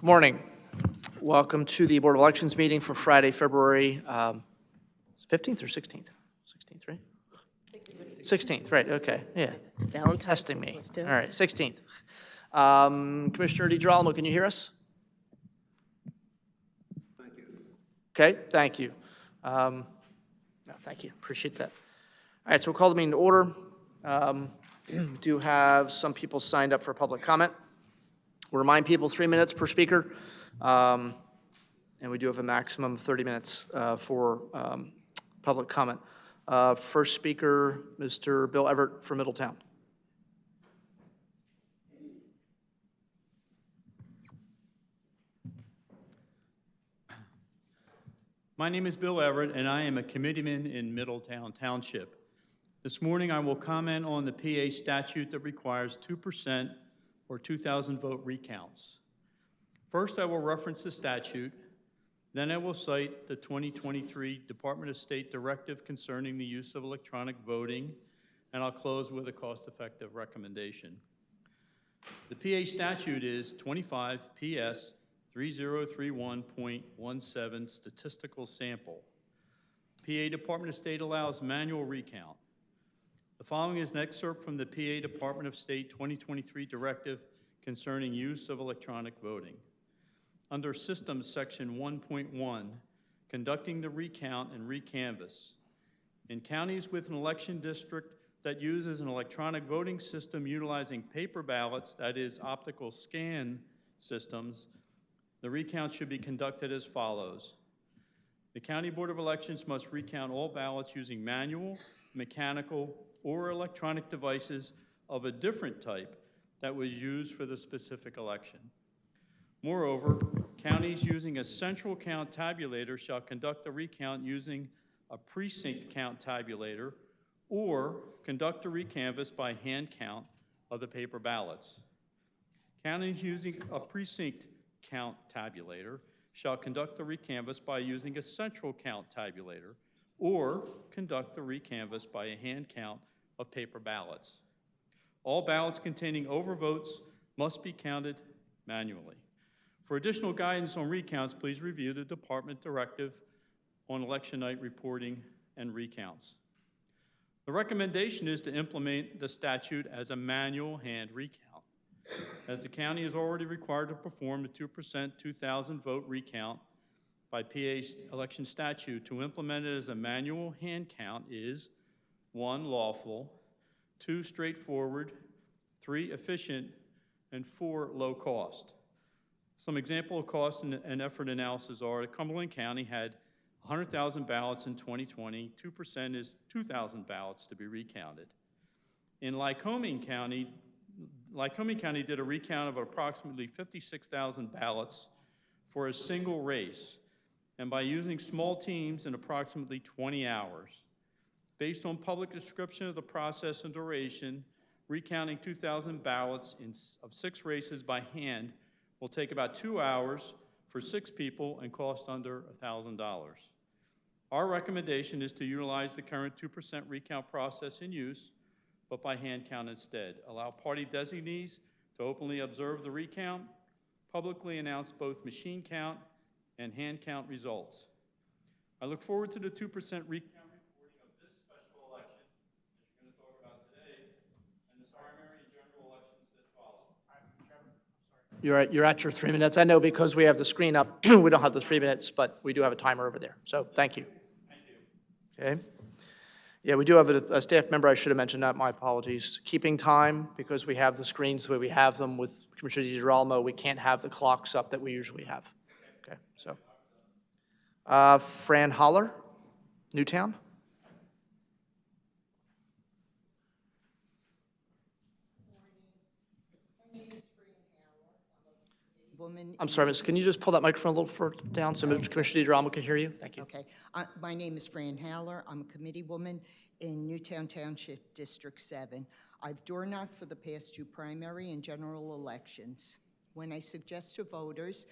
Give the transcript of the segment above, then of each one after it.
Good morning. Welcome to the Board of Elections meeting for Friday, February 15th or 16th? 16th, right? 16th, right, okay, yeah. Testing me. All right, 16th. Commissioner DiGirolamo, can you hear us? Thank you. Okay, thank you. No, thank you, appreciate that. All right, so we'll call the meeting to order. We do have some people signed up for public comment. We'll remind people 3 minutes per speaker, and we do have a maximum of 30 minutes for public comment. First speaker, Mr. Bill Everett from Middletown. My name is Bill Everett, and I am a committeeman in Middletown Township. This morning, I will comment on the PA statute that requires 2% or 2,000 vote recounts. First, I will reference the statute. Then I will cite the 2023 Department of State directive concerning the use of electronic voting, and I'll close with a cost-effective recommendation. The PA statute is 25 PS 3031.17 statistical sample. PA Department of State allows manual recount. The following is an excerpt from the PA Department of State 2023 directive concerning use of electronic voting. Under Systems Section 1.1, conducting the recount and recanvass. In counties with an election district that uses an electronic voting system utilizing paper ballots, that is optical scan systems, the recount should be conducted as follows. The County Board of Elections must recount all ballots using manual, mechanical, or electronic devices of a different type that was used for the specific election. Moreover, counties using a central count tabulator shall conduct the recount using a precinct count tabulator or conduct a recanvass by hand count of the paper ballots. Counties using a precinct count tabulator shall conduct the recanvass by using a central count tabulator or conduct the recanvass by a hand count of paper ballots. All ballots containing overvotes must be counted manually. For additional guidance on recounts, please review the Department Directive on Election Night Reporting and Recounts. The recommendation is to implement the statute as a manual hand recount. As the county is already required to perform the 2% 2,000 vote recount by PA's election statute, to implement it as a manual hand count is 1, lawful, 2, straightforward, 3, efficient, and 4, low cost. Some example of cost and effort analysis are that Cumberland County had 100,000 ballots in 2020. 2% is 2,000 ballots to be recounted. In Lycoming County did a recount of approximately 56,000 ballots for a single race, and by using small teams in approximately 20 hours. Based on public description of the process and duration, recounting 2,000 ballots of 6 races by hand will take about 2 hours for 6 people and cost under $1,000. Our recommendation is to utilize the current 2% recount process in use, but by hand count instead. Allow party designees to openly observe the recount, publicly announce both machine count and hand count results. I look forward to the 2% recount reporting of this special election that you're going to talk about today and the primary and general elections that follow. You're at your 3 minutes. I know because we have the screen up, we don't have the 3 minutes, but we do have a timer over there. So thank you. Thank you. Okay. Yeah, we do have a staff member. I should have mentioned that. My apologies. Keeping time because we have the screens the way we have them with Commissioner DiGirolamo. We can't have the clocks up that we usually have. Okay, so. Fran Holler, Newtown. I'm sorry, Miss, can you just pull that microphone a little further down so Commissioner DiGirolamo can hear you? Thank you. Okay. My name is Fran Haller. I'm a committee woman in Newtown Township, District 7. I've door knocked for the past 2 primary and general elections. When I suggest to voters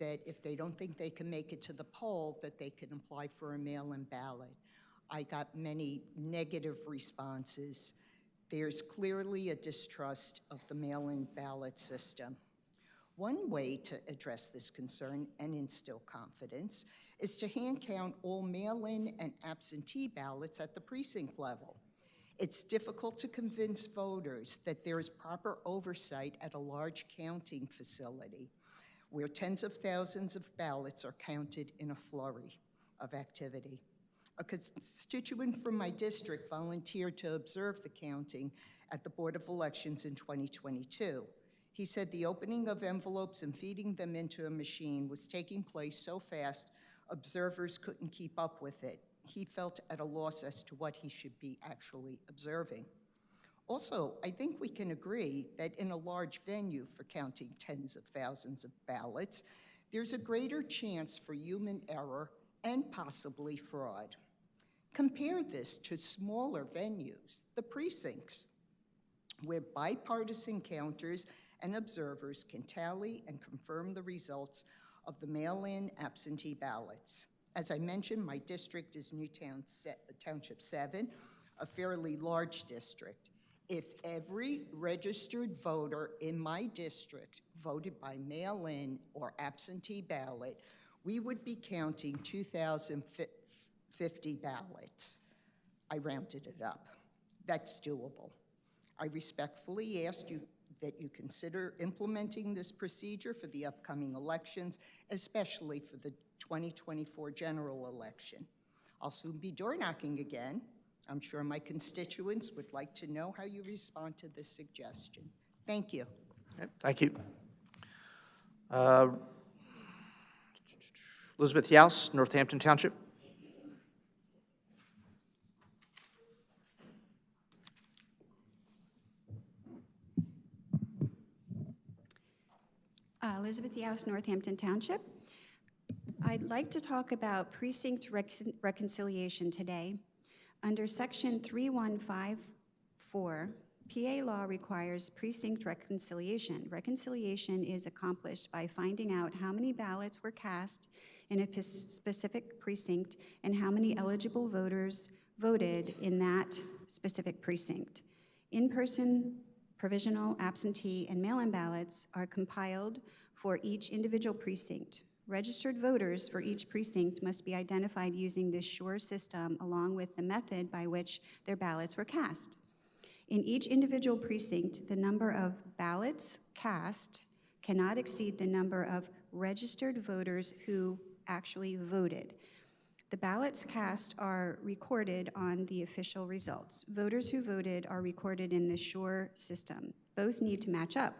that if they don't think they can make it to the poll, that they can apply for a mail-in ballot, I got many negative responses. There's clearly a distrust of the mail-in ballot system. One way to address this concern and instill confidence is to hand count all mail-in and absentee ballots at the precinct level. It's difficult to convince voters that there is proper oversight at a large counting facility where tens of thousands of ballots are counted in a flurry of activity. A constituent from my district volunteered to observe the counting at the Board of Elections in 2022. He said the opening of envelopes and feeding them into a machine was taking place so fast, observers couldn't keep up with it. He felt at a loss as to what he should be actually observing. Also, I think we can agree that in a large venue for counting tens of thousands of ballots, there's a greater chance for human error and possibly fraud. Compare this to smaller venues, the precincts, where bipartisan counters and observers can tally and confirm the results of the mail-in absentee ballots. As I mentioned, my district is Newtown Township 7, a fairly large district. If every registered voter in my district voted by mail-in or absentee ballot, we would be counting 2,050 ballots. I rounded it up. That's doable. I respectfully ask you that you consider implementing this procedure for the upcoming elections, especially for the 2024 general election. I'll soon be door knocking again. I'm sure my constituents would like to know how you respond to this suggestion. Thank you. Okay, thank you. Elizabeth Yaus, Northampton Township. Elizabeth Yaus, Northampton Township. I'd like to talk about precinct reconciliation today. Under Section 3154, PA law requires precinct reconciliation. Reconciliation is accomplished by finding out how many ballots were cast in a specific precinct and how many eligible voters voted in that specific precinct. In-person, provisional, absentee, and mail-in ballots are compiled for each individual precinct. Registered voters for each precinct must be identified using this SURE system along with the method by which their ballots were cast. In each individual precinct, the number of ballots cast cannot exceed the number of registered voters who actually voted. The ballots cast are recorded on the official results. Voters who voted are recorded in the SURE system. Both need to match up.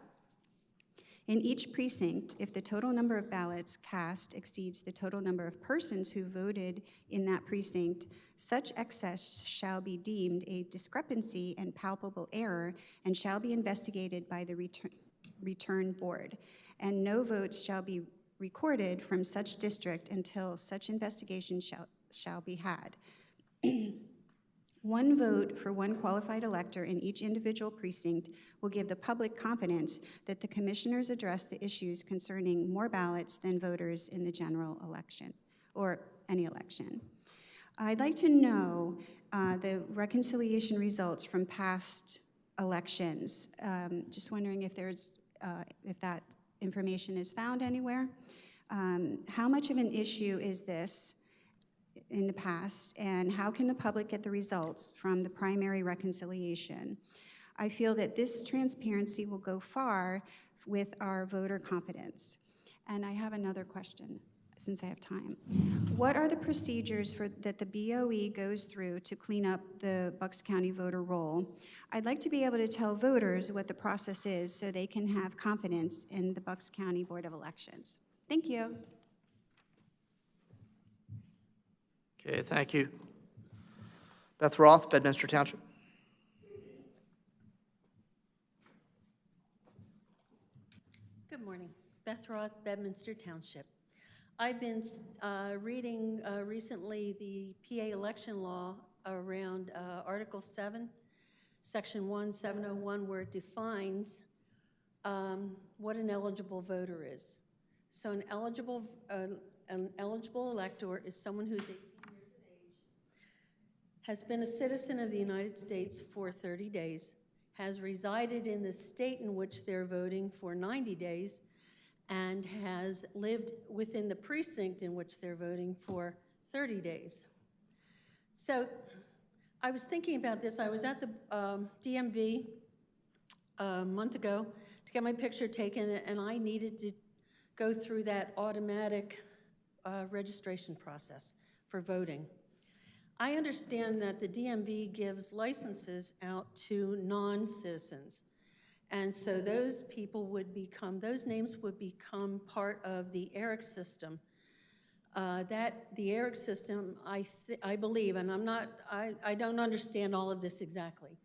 In each precinct, if the total number of ballots cast exceeds the total number of persons who voted in that precinct, such excess shall be deemed a discrepancy and palpable error and shall be investigated by the return board. And no votes shall be recorded from such district until such investigation shall be had. One vote for one qualified elector in each individual precinct will give the public confidence that the commissioners address the issues concerning more ballots than voters in the general election, or any election. I'd like to know the reconciliation results from past elections. Just wondering if if that information is found anywhere. How much of an issue is this in the past, and how can the public get the results from the primary reconciliation? I feel that this transparency will go far with our voter confidence. And I have another question, since I have time. What are the procedures that the BOE goes through to clean up the Bucks County voter roll? I'd like to be able to tell voters what the process is so they can have confidence in the Bucks County Board of Elections. Thank you. Okay, thank you. Beth Roth, Bedminster Township. Good morning. Beth Roth, Bedminster Township. I've been reading recently the PA election law around Article 7, Section 1701, where it defines what an eligible voter is. So an eligible elector is someone who's 18 years of age, has been a citizen of the United States for 30 days, has resided in the state in which they're voting for 90 days, and has lived within the precinct in which they're voting for 30 days. So I was thinking about this. I was at the DMV a month ago to get my picture taken, and I needed to go through that automatic registration process for voting. I understand that the DMV gives licenses out to non-citizens. And so those people would become, those names would become part of the ERIC system. The ERIC system, I believe, and I don't understand all of this exactly,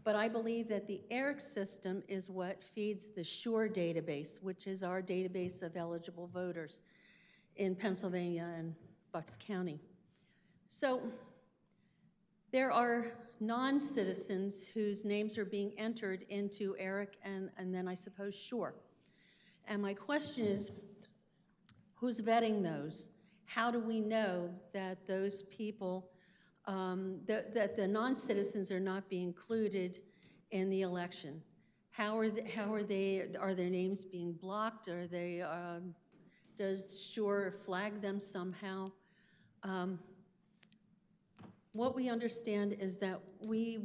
but I believe that the ERIC system is what feeds the SURE database, which is our database of eligible voters in Pennsylvania and Bucks County. So there are non-citizens whose names are being entered into ERIC and then I suppose SURE. And my question is, who's vetting those? How do we know that those people, that the non-citizens are not being included in the election? Are their names being blocked? Are they, does SURE flag them somehow? What we understand is that we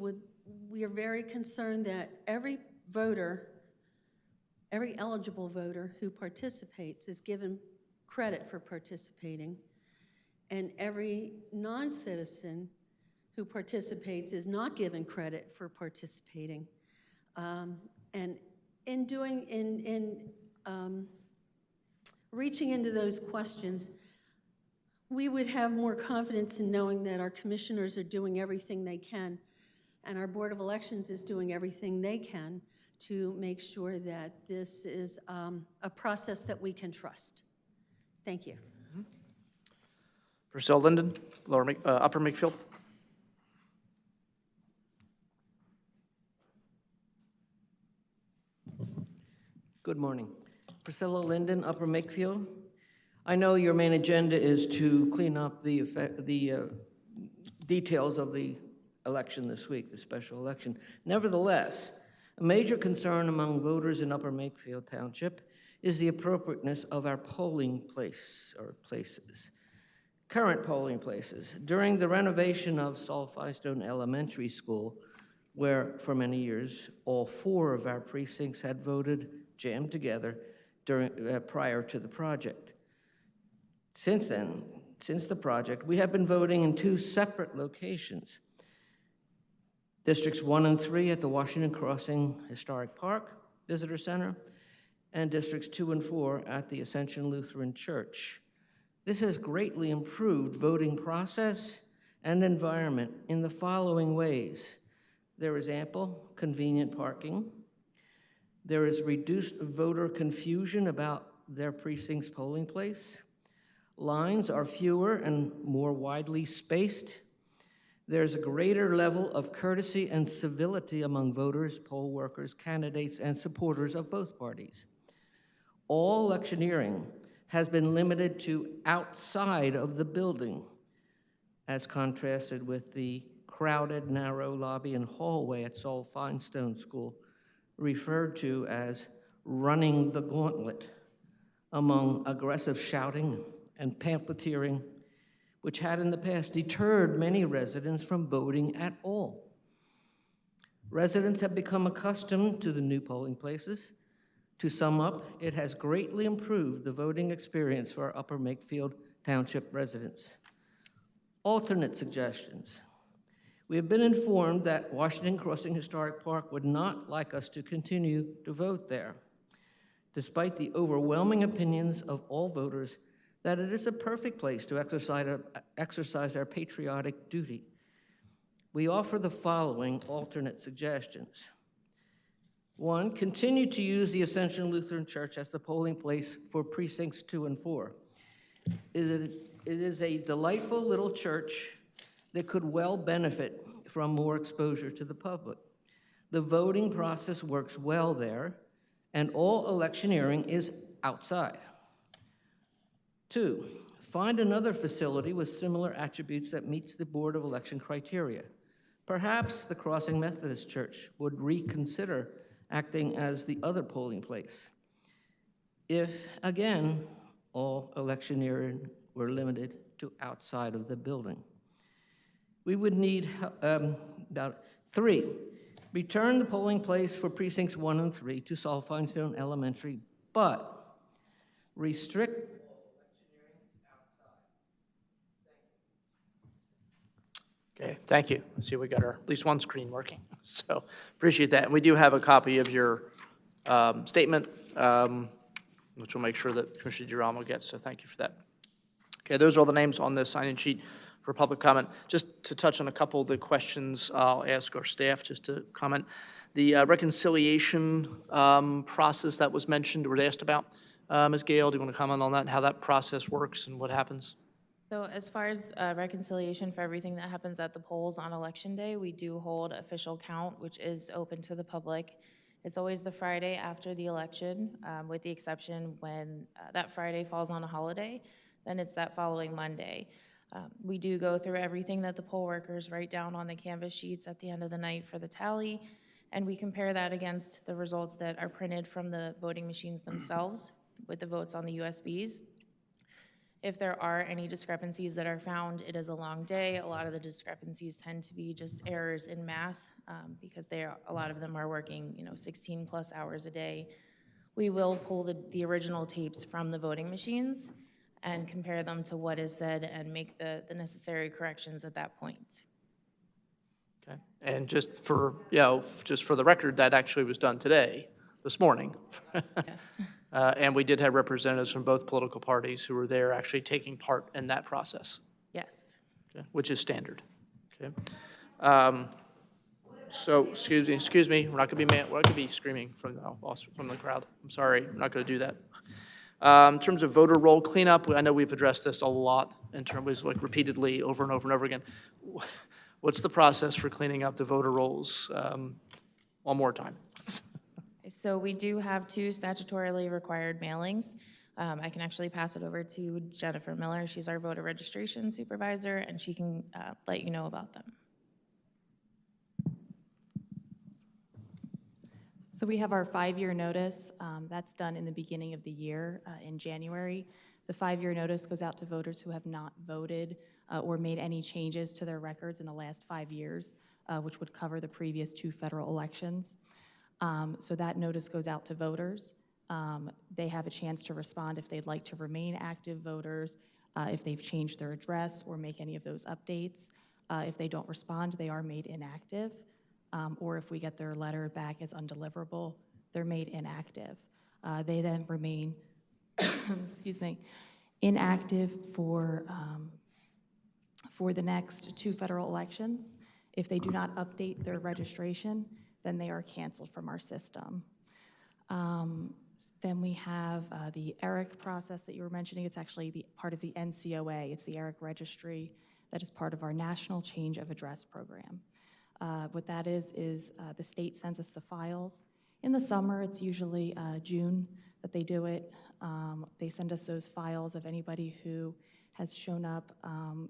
are very concerned that every voter, every eligible voter who participates is given credit for participating, and every non-citizen who participates is not given credit for participating. And in reaching into those questions, we would have more confidence in knowing that our commissioners are doing everything they can, and our Board of Elections is doing everything they can to make sure that this is a process that we can trust. Thank you. Purcell Linden, Upper Makefield. Good morning. Priscilla Linden, Upper Makefield. I know your main agenda is to clean up the details of the election this week, the special election. Nevertheless, a major concern among voters in Upper Makefield Township is the appropriateness of our polling place or places, current polling places. During the renovation of Saul Firestone Elementary School, where for many years all 4 of our precincts had voted jammed together prior to the project. Since then, since the project, we have been voting in 2 separate locations. Districts 1 and 3 at the Washington Crossing Historic Park Visitor Center, and Districts 2 and 4 at the Ascension Lutheran Church. This has greatly improved voting process and environment in the following ways. There is ample, convenient parking. There is reduced voter confusion about their precinct's polling place. Lines are fewer and more widely spaced. There's a greater level of courtesy and civility among voters, poll workers, candidates, and supporters of both parties. All electioneering has been limited to outside of the building, as contrasted with the crowded, narrow lobby and hallway at Saul Firestone School, referred to as running the gauntlet among aggressive shouting and pamphleteering, which had in the past deterred many residents from voting at all. Residents have become accustomed to the new polling places. To sum up, it has greatly improved the voting experience for our Upper Makefield Township residents. Alternate suggestions. We have been informed that Washington Crossing Historic Park would not like us to continue to vote there, despite the overwhelming opinions of all voters that it is a perfect place to exercise our patriotic duty. We offer the following alternate suggestions. 1, continue to use the Ascension Lutheran Church as the polling place for precincts 2 and 4. It is a delightful little church that could well benefit from more exposure to the public. The voting process works well there, and all electioneering is outside. 2, find another facility with similar attributes that meets the Board of Election criteria. Perhaps the Crossing Methodist Church would reconsider acting as the other polling place. if, again, all electioneering were limited to outside of the building. We would need about 3, return the polling place for precincts 1 and 3 to South Finestone Elementary, but restrict Okay, thank you. I see we got our, at least one screen working, so appreciate that. And we do have a copy of your statement, which we'll make sure that Commissioner Giralamo gets, so thank you for that. Okay, those are all the names on the sign-in sheet for public comment. Just to touch on a couple of the questions, I'll ask our staff just to comment. The reconciliation process that was mentioned or asked about, Ms. Gale, do you want to comment on that, and how that process works and what happens? So as far as reconciliation for everything that happens at the polls on Election Day, we do hold official count, which is open to the public. It's always the Friday after the election, with the exception when that Friday falls on a holiday, then it's that following Monday. We do go through everything that the poll workers write down on the canvas sheets at the end of the night for the tally, and we compare that against the results that are printed from the voting machines themselves with the votes on the USBs. If there are any discrepancies that are found, it is a long day. A lot of the discrepancies tend to be just errors in math because a lot of them are working 16 plus hours a day. We will pull the original tapes from the voting machines and compare them to what is said and make the necessary corrections at that point. Okay, and just for the record, that actually was done today, this morning. Yes. And we did have representatives from both political parties who were there actually taking part in that process, Yes. okay, which is standard. Okay. So, excuse me, we're not going to be we're not going to be screaming from the crowd. I'm sorry, I'm not going to do that. In terms of voter roll cleanup, I know we've addressed this a lot in terms of repeatedly over and over and over again. What's the process for cleaning up the voter rolls? One more time. So we do have 2 statutorily required mailings. I can actually pass it over to Jennifer Miller. She's our voter registration supervisor, and she can let you know about them. So we have our 5-year notice. That's done in the beginning of the year in January. The 5-year notice goes out to voters who have not voted or made any changes to their records in the last 5 years, which would cover the previous 2 federal elections. So that notice goes out to voters. They have a chance to respond if they'd like to remain active voters, if they've changed their address or make any of those updates. If they don't respond, they are made inactive. Or if we get their letter back as undeliverable, they're made inactive. They then remain, excuse me, inactive for the next 2 federal elections. If they do not update their registration, then they are canceled from our system. Then we have the ERIC process that you were mentioning. It's actually part of the NCOA. It's the ERIC registry that is part of our National Change of Address program. What that is the state sends us the files. In the summer, it's usually June that they do it. They send us those files of anybody who has shown up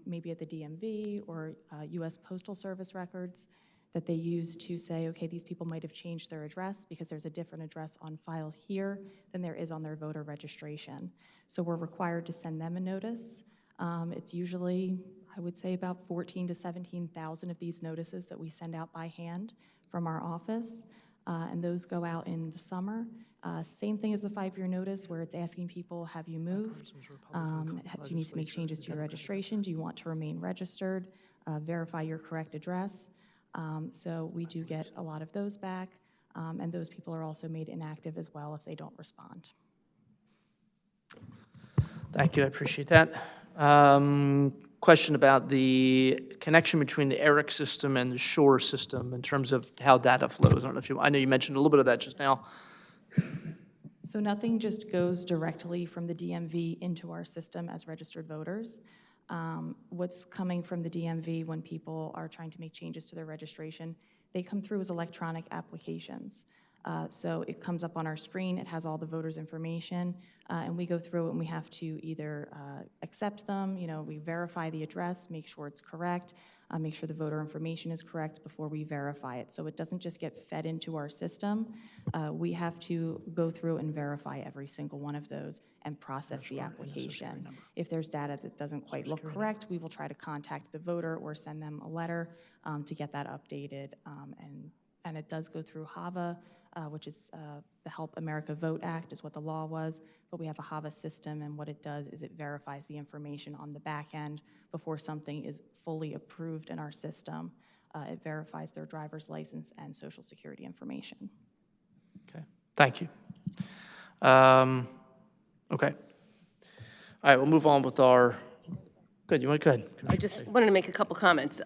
maybe at the DMV or U.S. Postal Service records that they use to say, okay, these people might have changed their address because there's a different address on file here than there is on their voter registration. So we're required to send them a notice. It's usually, I would say, about 14,000 to 17,000 of these notices that we send out by hand from our office, and those go out in the summer. Same thing as the 5-year notice where it's asking people, have you moved? Do you need to make changes to your registration? Do you want to remain registered? Verify your correct address. So we do get a lot of those back, and those people are also made inactive as well if they don't respond. Thank you, I appreciate that. Question about the connection between the ERIC system and the SHORE system in terms of how data flows. I know you mentioned a little bit of that just now. So nothing just goes directly from the DMV into our system as registered voters. What's coming from the DMV when people are trying to make changes to their registration, they come through as electronic applications. So it comes up on our screen, it has all the voters' information, and we go through it and we have to either accept them, we verify the address, make sure it's correct, make sure the voter information is correct before we verify it. So it doesn't just get fed into our system. We have to go through and verify every single one of those and process the application. If there's data that doesn't quite look correct, we will try to contact the voter or send them a letter to get that updated. And it does go through HAVA, which is the Help America Vote Act is what the law was, but we have a HAVA system, and what it does is it verifies the information on the back end before something is fully approved in our system. It verifies their driver's license and social security information. Okay, thank you. Okay. All right, we'll move on with our, good, you want to go ahead. I just wanted to make a couple comments.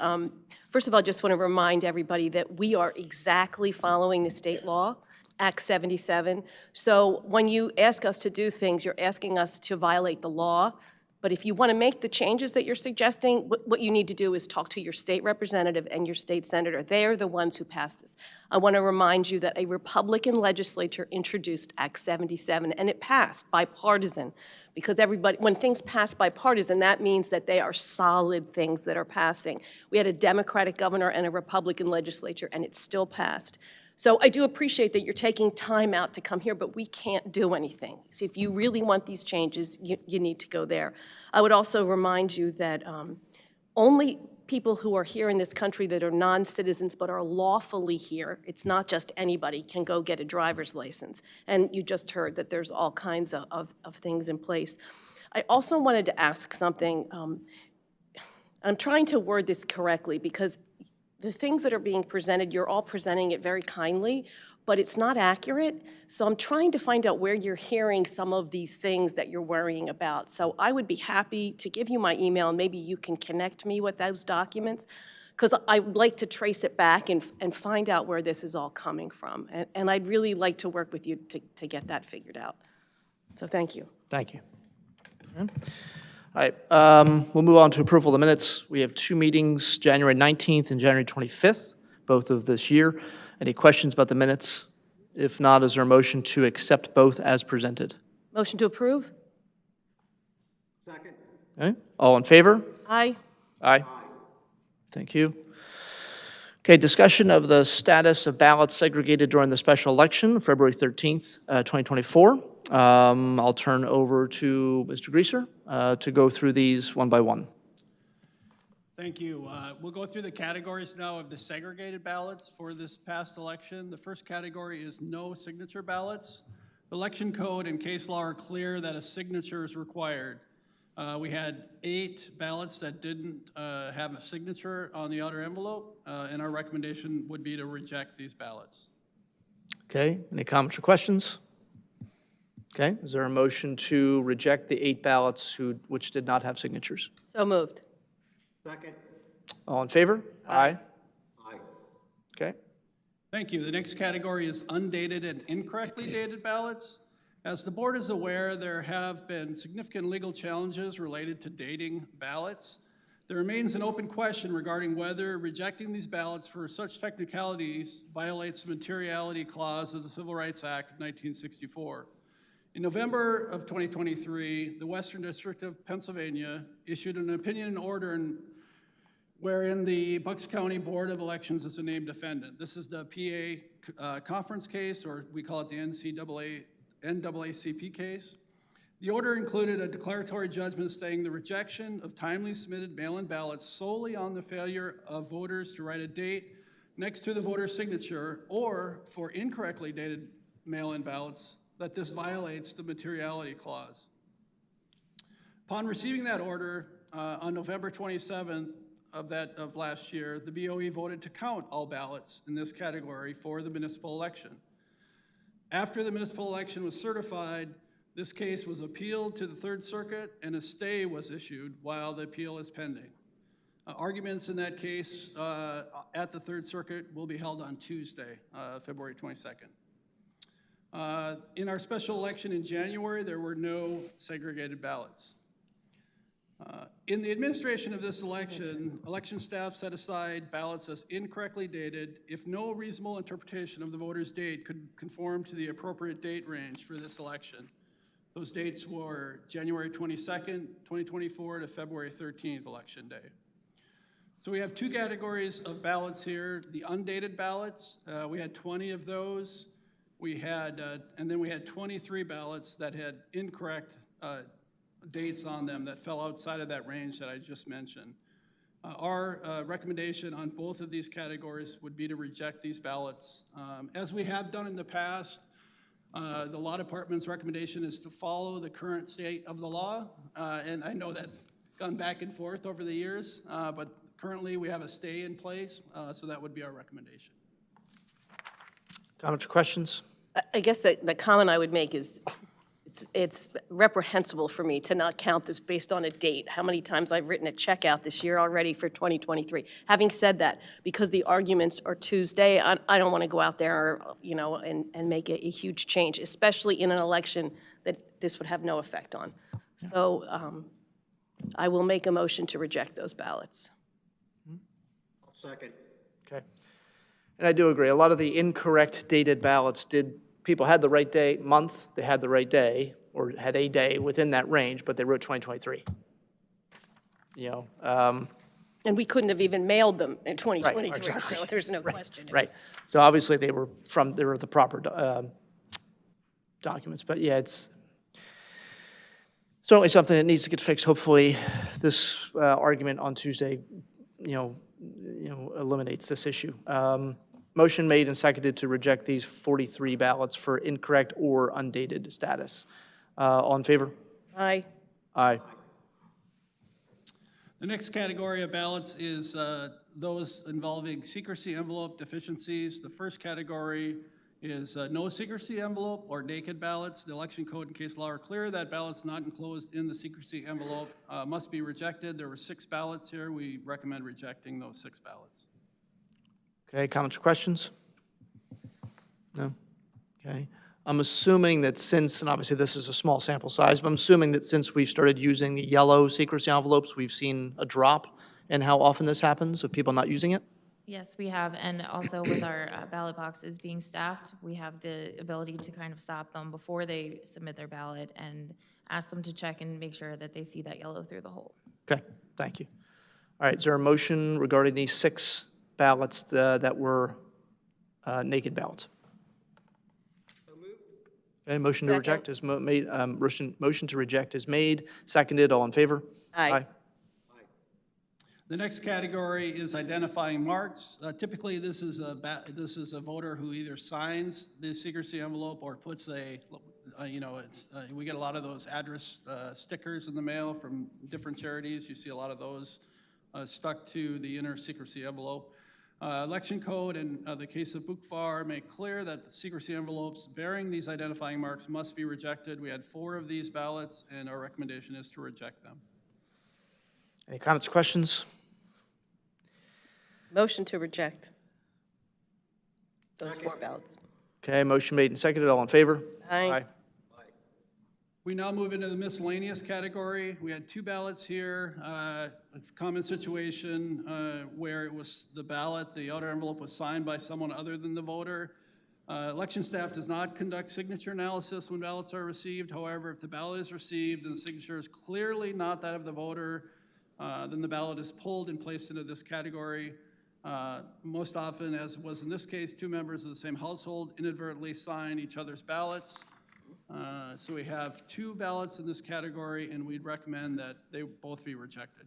First of all, I just want to remind everybody that we are exactly following the state law, Act 77. So when you ask us to do things, you're asking us to violate the law. But if you want to make the changes that you're suggesting, what you need to do is talk to your state representative and your state senator. They are the ones who passed this. I want to remind you that a Republican legislature introduced Act 77, and it passed bipartisan, because everybody, when things pass bipartisan, that means that they are solid things that are passing. We had a Democratic governor and a Republican legislature, and it still passed. So I do appreciate that you're taking time out to come here, but we can't do anything. So if you really want these changes, you need to go there. I would also remind you that only people who are here in this country that are non-citizens but are lawfully here, it's not just anybody, can go get a driver's license. And you just heard that there's all kinds of things in place. I also wanted to ask something. I'm trying to word this correctly because the things that are being presented, you're all presenting it very kindly, but it's not accurate. So I'm trying to find out where you're hearing some of these things that you're worrying about. So I would be happy to give you my email, and maybe you can connect me with those documents, because I'd like to trace it back and find out where this is all coming from. And I'd really like to work with you to get that figured out. So thank you. Thank you. All right, we'll move on to approval of the minutes. We have two meetings, January 19th and January 25th, both of this year. Any questions about the minutes? If not, is there a motion to accept both as presented? Motion to approve? Second. Okay, all in favor? Aye. Aye. Thank you. Okay, discussion of the status of ballots segregated during the special election, February 13th, 2024. I'll turn over to Mr. Greaser to go through these one by one. Thank you. We'll go through the categories now of the segregated ballots for this past election. The first category is no signature ballots. Election code and case law are clear that a signature is required. We had 8 ballots that didn't have a signature on the outer envelope, and our recommendation would be to reject these ballots. Okay, any comments or questions? Okay, is there a motion to reject the 8 ballots which did not have signatures? So moved. Second. All in favor? Aye. Aye. Okay. Thank you. The next category is undated and incorrectly dated ballots. As the board is aware, there have been significant legal challenges related to dating ballots. There remains an open question regarding whether rejecting these ballots for such technicalities violates the materiality clause of the Civil Rights Act of 1964. In November of 2023, the Western District of Pennsylvania issued an opinion and order wherein the Bucks County Board of Elections is a named defendant. This is the PA conference case, or we call it the NAACP case. The order included a declaratory judgment stating the rejection of timely submitted mail-in ballots solely on the failure of voters to write a date next to the voter's signature, or for incorrectly dated mail-in ballots, that this violates the materiality clause. Upon receiving that order on November 27th of last year, the BOE voted to count all ballots in this category for the municipal election. After the municipal election was certified, this case was appealed to the Third Circuit and a stay was issued while the appeal is pending. Arguments in that case at the Third Circuit will be held on Tuesday, February 22nd. In our special election in January, there were no segregated ballots. In the administration of this election, election staff set aside ballots as incorrectly dated if no reasonable interpretation of the voter's date could conform to the appropriate date range for this election. Those dates were January 22nd, 2024 to February 13th, election day. So we have two categories of ballots here. The undated ballots, we had 20 of those. We had, and then we had 23 ballots that had incorrect dates on them that fell outside of that range that I just mentioned. Our recommendation on both of these categories would be to reject these ballots. As we have done in the past, the law department's recommendation is to follow the current state of the law, and I know that's gone back and forth over the years, but currently we have a stay in place, so that would be our recommendation. Comments or questions? I guess the comment I would make is it's reprehensible for me to not count this based on a date. How many times I've written a check out this year already for 2023. Having said that, because the arguments are Tuesday, I don't want to go out there, and make a huge change, especially in an election that this would have no effect on. So I will make a motion to reject those ballots. Second. Okay. And I do agree. A lot of the incorrect dated ballots people had the right day, month, they had the right day, or had a day within that range, but they wrote 2023. And we couldn't have even mailed them in 2023, exactly. so there's no question. Right. So obviously they were the proper documents, but yeah, it's certainly something that needs to get fixed. Hopefully this argument on Tuesday, eliminates this issue. Motion made and seconded to reject these 43 ballots for incorrect or undated status. All in favor? Aye. Aye. The next category of ballots is those involving secrecy envelope deficiencies. The first category is no secrecy envelope or naked ballots. The election code and case law are clear that ballots not enclosed in the secrecy envelope must be rejected. There were 6 ballots here. We recommend rejecting those 6 ballots. Okay, comments or questions? No? Okay. I'm assuming that since, and obviously this is a small sample size, but I'm assuming that since we've started using the yellow secrecy envelopes, we've seen a drop in how often this happens of people not using it? Yes, we have, and also with our ballot boxes being staffed, we have the ability to kind of stop them before they submit their ballot and ask them to check and make sure that they see that yellow through the hole. Okay, thank you. All right, is there a motion regarding these 6 ballots that were naked ballots? Okay, motion to Second. reject is made. Motion to reject is made. Seconded. All in favor? Aye. The next category is identifying marks. Typically, this is a voter who either signs the secrecy envelope or puts we get a lot of those address stickers in the mail from different charities. You see a lot of those stuck to the inner secrecy envelope. Election code and the case of Bukvar make clear that the secrecy envelopes bearing these identifying marks must be rejected. We had 4 of these ballots, and our recommendation is to reject them. Any comments or questions? Motion to reject those 4 ballots. Okay, motion made and seconded. All in favor? Aye. We now move into the miscellaneous category. We had 2 ballots here. A common situation where it was the outer envelope was signed by someone other than the voter. Election staff does not conduct signature analysis when ballots are received. However, if the ballot is received and the signature is clearly not that of the voter, then the ballot is pulled and placed into this category. Most often, as was in this case, 2 members of the same household inadvertently sign each other's ballots. So we have 2 ballots in this category, and we'd recommend that they both be rejected.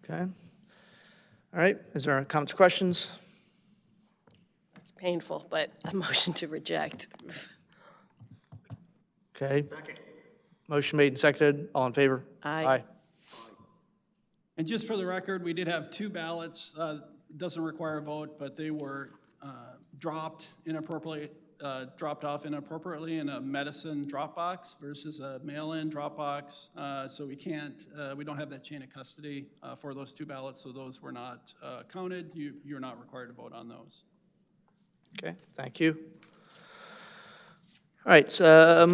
Okay. All right, is there comments or questions? It's painful, but a motion to reject. Okay. Motion made and seconded. All in favor? Aye. And just for the record, we did have 2 ballots. Doesn't require a vote, but they were dropped off inappropriately in a medicine drop box versus a mail-in drop box. So we don't have that chain of custody for those 2 ballots, so those were not counted. You're not required to vote on those. Okay, thank you. All right, so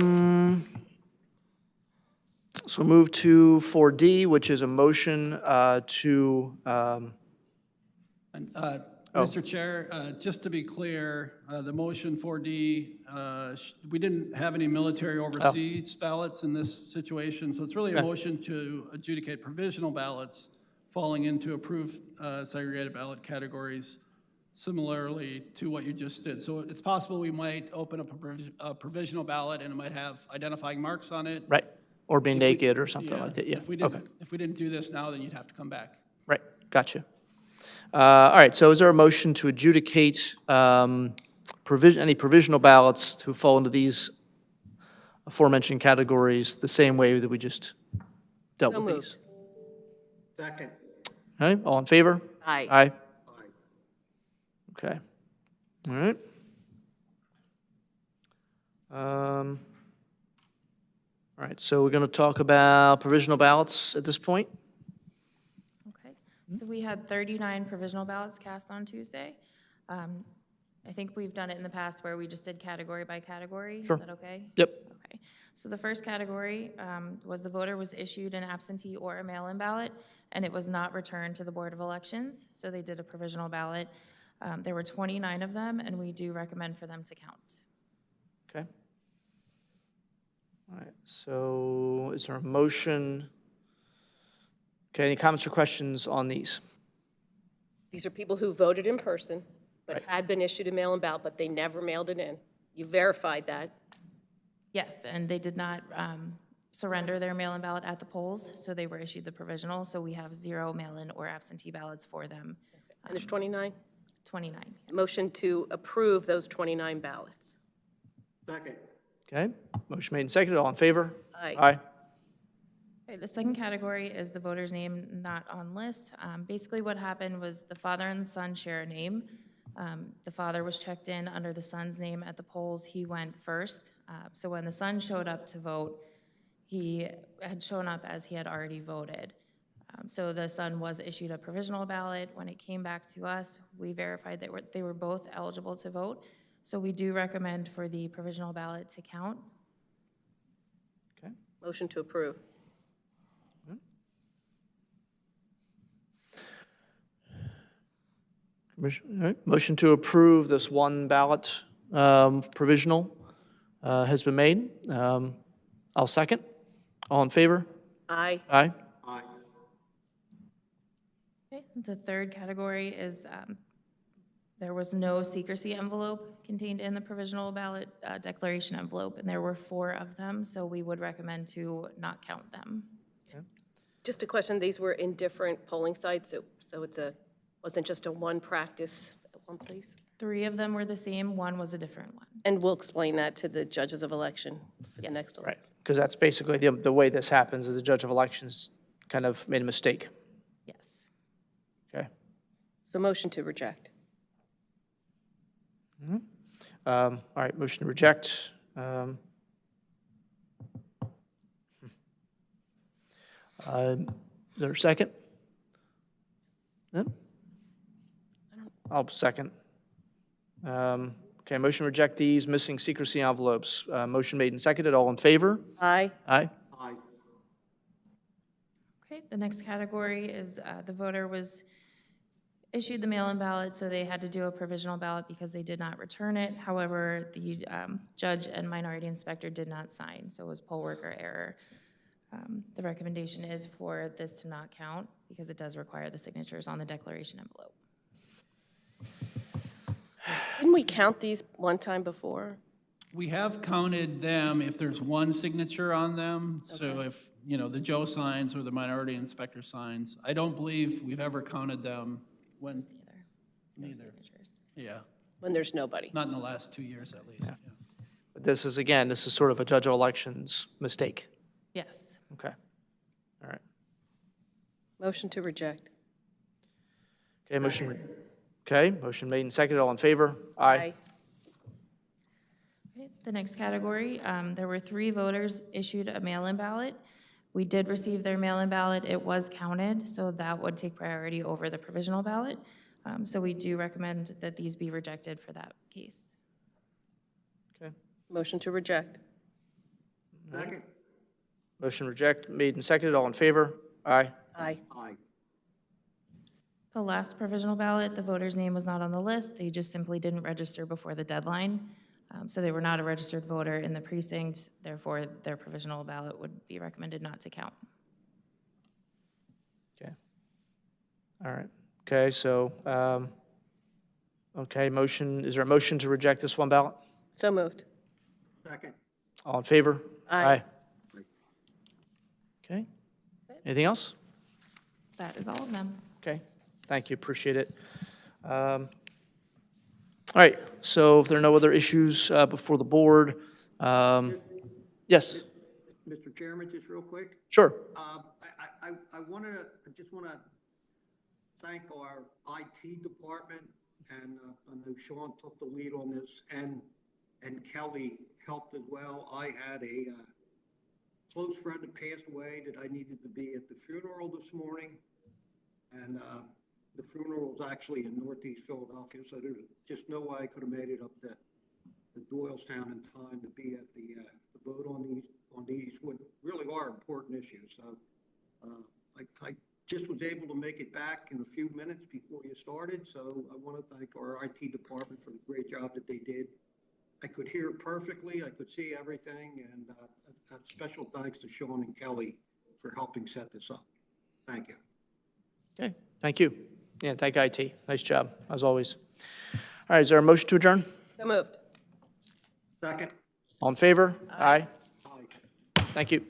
move to 4D, which is a motion to, Mr. Chair, just to be clear, the motion 4D, we didn't have any military overseas ballots in this situation, so it's really a motion to adjudicate provisional ballots falling into approved segregated ballot categories similarly to what you just did. So it's possible we might open up a provisional ballot and it might have identifying marks on it. Right, or be If we- naked or something like that, yeah, If we okay. didn't do this now, then you'd have to come back. Right, gotcha. All right, so is there a motion to adjudicate any provisional ballots to fall into these aforementioned categories the same way that we just dealt So with moved. these? Second. All right, all in favor? Aye. Aye, Aye. okay. All right. All right, so we're going to talk about provisional ballots at this point. Okay, so we had 39 provisional ballots cast on Tuesday. I think we've done it in the past where we just did category by category. Sure. Is that okay? Yep. Okay, so the first category was the voter was issued an absentee or a mail-in ballot, and it was not returned to the Board of Elections, so they did a provisional ballot. There were 29 of them, and we do recommend for them to count. Okay. All right, so is there a motion? Okay, any comments or questions on these? These are people who voted in person, but Right. had been issued a mail-in ballot, but they never mailed it in. You verified that. Yes, and they did not surrender their mail-in ballot at the polls, so they were issued the provisional, so we have 0 mail-in or absentee ballots for them. And there's 29? 29. Yes. Motion to approve those 29 ballots. Second. Okay, motion made and seconded, all in favor? Aye. Aye, Okay, the second category is the voter's name not on list. Basically, what happened was the father and the son share a name. The father was checked in under the son's name at the polls. He went first. So when the son showed up to vote, he had shown up as he had already voted. So the son was issued a provisional ballot. When it came back to us, we verified that they were both eligible to vote. So we do recommend for the provisional ballot to count. okay. Motion to approve. All right, motion to approve this one ballot provisional has been made. I'll second. All in favor? Aye. Aye, Aye. Okay, the third category is there was no secrecy envelope contained in the provisional ballot declaration envelope, and there were 4 of them, so we would recommend to not count them. Just a question, these were in different polling sites, so it's wasn't just a one practice at one place? 3 of them were the same, 1 was a different one. And we'll explain that to the judges of election for the Yes. next election. right, because that's basically the way this happens, is the judge of elections kind of made a mistake. Yes. Okay. So motion to reject. All right, motion to reject. Is there a second? No? I'll second. Okay, motion to reject these missing secrecy envelopes. Motion made and seconded. All in favor? Aye. Aye. Aye. Okay, the next category is the voter was issued the mail-in ballot, so they had to do a provisional ballot because they did not return it. However, the judge and minority inspector did not sign, so it was poll worker error. The recommendation is for this to not count because it does require the signatures on the declaration envelope. Didn't we count these one time before? We have counted them if there's one signature on them. So if, the Joe signs or the minority inspector signs. I don't believe we've ever counted them when, neither. Signatures. Yeah, When there's nobody. not in the last 2 years at least. Yeah. But this is sort of a judge of elections mistake. Yes. Okay. All right. Motion to reject. Okay, motion made and seconded. All in favor? Aye. Okay, the next category, there were 3 voters issued a mail-in ballot. We did receive their mail-in ballot. It was counted, so that would take priority over the provisional ballot. So we do recommend that these be rejected for that case. Okay. Motion to reject. Second. Motion reject made and seconded. All in favor? Aye. Aye. Aye. The last provisional ballot, the voter's name was not on the list. They just simply didn't register before the deadline. So they were not a registered voter in the precinct. Therefore, their provisional ballot would be recommended not to count. Okay. All right, okay, so, okay, motion, is there a motion to reject this one ballot? So moved. Second. All in favor? Aye. Okay, anything else? That is all of them. Okay, thank you, appreciate it. All right, so if there are no other issues before the board, yes, Mr. Chairman, just real quick. sure. I wanted to, I just want to thank our IT department, and I know Sean took the lead on this, and Kelly helped as well. I had a close friend that passed away that I needed to be at the funeral this morning, and the funeral was actually in Northeast Philadelphia, so there's just no way I could have made it up to Doylestown in time to be at the vote on these what really are important issues. So I just was able to make it back in a few minutes before you started, so I want to thank our IT department for the great job that they did. I could hear perfectly, I could see everything, and a special thanks to Sean and Kelly for helping set this up. Thank you. Okay, thank you. Yeah, thank IT, nice job, as always. All right, is there a motion to adjourn? So moved. Second. All in favor? Aye. Aye. Thank you.